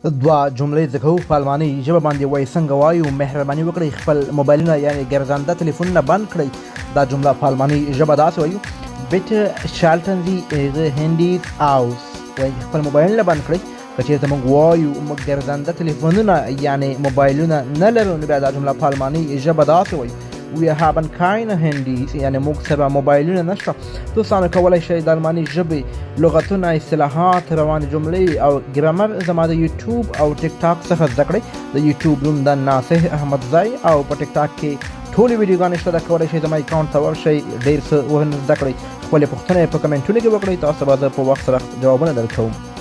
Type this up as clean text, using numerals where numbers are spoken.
دوه جملې زده کوو په الماني ژبه باندې وایي څنګه وایو. مهرباني وکړئ خپل موبایلونه یعنې ګرځنده تلیفونونه بند کړئ. دا جمله په الماني ژبه داسې وایو: Bitte schalten Sie Ihre Handys aus. وایي خپل موبایلونه بند کړئ. که چېرته موږ وایو موږ ګرځنده تلیفونونه یعنې موبایلونه نه لرو نو بیا دا جمله په الماني ژبه داسې وایي: Wir haben keine Handys. یعنې موږ سره موبایلونه نشته. دوستانو کولی شئ د الماني ژبې لغتونه، اصطلاحات، روانې جملې او ګرامر زما د یوټیوب او ټیک ټاک څخه زده کړئ. د یوټیوب نوم د ناصح احمدزی او په ټیک ټاک کې ټولې ویډیوګانې شته. کولی شئ زما اکاونټ ته ورشئ، ډېر څه زده کړئ. خپلې پوښتنې په کمنټونو کې وکړئ، تاسو به زه په وخت سره جوابونه درکوم.